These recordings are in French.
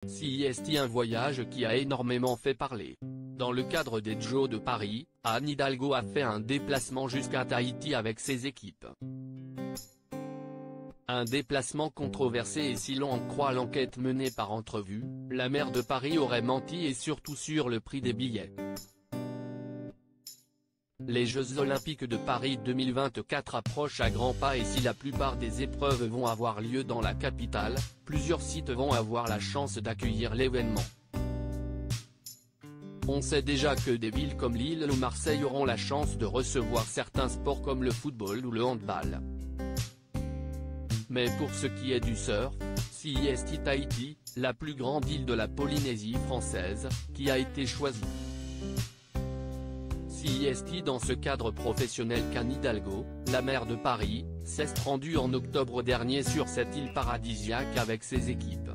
CIST, un voyage qui a énormément fait parler. Dans le cadre des Jeux de Paris, Anne Hidalgo a fait un déplacement jusqu'à Tahiti avec ses équipes. Un déplacement controversé, et si l'on en croit l'enquête menée par Entrevue, la maire de Paris aurait menti, et surtout sur le prix des billets. Les Jeux Olympiques de Paris 2024 approchent à grands pas, et si la plupart des épreuves vont avoir lieu dans la capitale, plusieurs sites vont avoir la chance d'accueillir l'événement. On sait déjà que des villes comme Lille ou Marseille auront la chance de recevoir certains sports comme le football ou le handball. Mais pour ce qui est du surf, CIST Tahiti, la plus grande île de la Polynésie française, qui a été choisie. CIST dans ce cadre professionnel qu'Anne Hidalgo, la maire de Paris, s'est rendue en octobre dernier sur cette île paradisiaque avec ses équipes.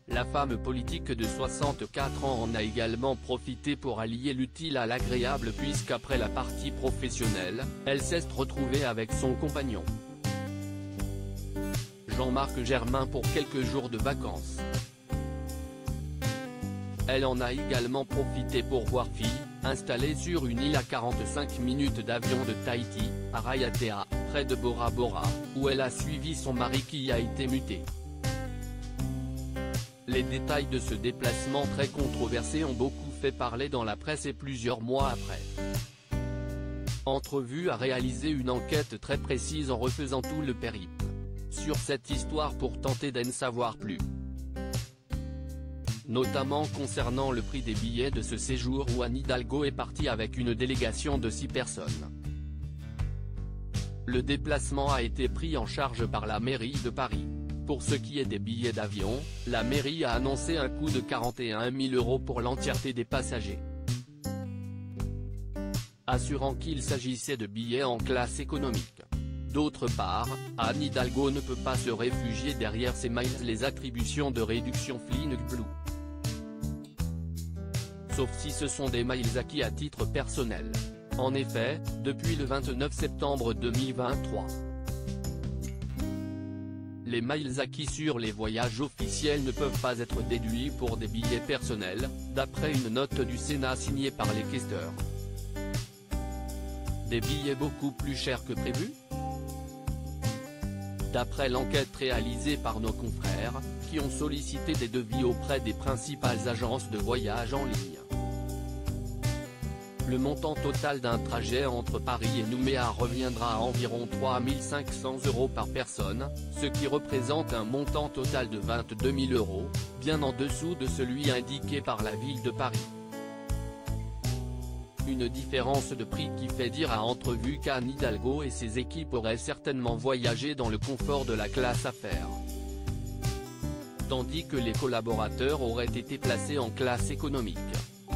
La femme politique de 64 ans en a également profité pour allier l'utile à l'agréable, puisqu'après la partie professionnelle, elle s'est retrouvée avec son compagnon Jean-Marc Germain pour quelques jours de vacances. Elle en a également profité pour voir fille, installée sur une île à 45 minutes d'avion de Tahiti, à Raiatea, près de Bora Bora, où elle a suivi son mari qui a été muté. Les détails de ce déplacement très controversé ont beaucoup fait parler dans la presse, et plusieurs mois après, Entrevue a réalisé une enquête très précise en refaisant tout le périple sur cette histoire pour tenter d'en savoir plus. Notamment concernant le prix des billets de ce séjour où Anne Hidalgo est partie avec une délégation de 6 personnes. Le déplacement a été pris en charge par la mairie de Paris. Pour ce qui est des billets d'avion, la mairie a annoncé un coût de 41 000 € pour l'entièreté des passagers, assurant qu'il s'agissait de billets en classe économique. D'autre part, Anne Hidalgo ne peut pas se réfugier derrière ses miles, les attributions de réduction FlyNuGblue. Sauf si ce sont des miles acquis à titre personnel. En effet, depuis le 29 septembre 2023, les miles acquis sur les voyages officiels ne peuvent pas être déduits pour des billets personnels, d'après une note du Sénat signée par les questeurs. Des billets beaucoup plus chers que prévu ? D'après l'enquête réalisée par nos confrères, qui ont sollicité des devis auprès des principales agences de voyage en ligne, le montant total d'un trajet entre Paris et Nouméa reviendra à environ 3 500 € par personne, ce qui représente un montant total de 22 000 €, bien en dessous de celui indiqué par la ville de Paris. Une différence de prix qui fait dire à Entrevue qu'Anne Hidalgo et ses équipes auraient certainement voyagé dans le confort de la classe affaires, tandis que les collaborateurs auraient été placés en classe économique.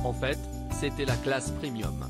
En fait, c'était la classe premium.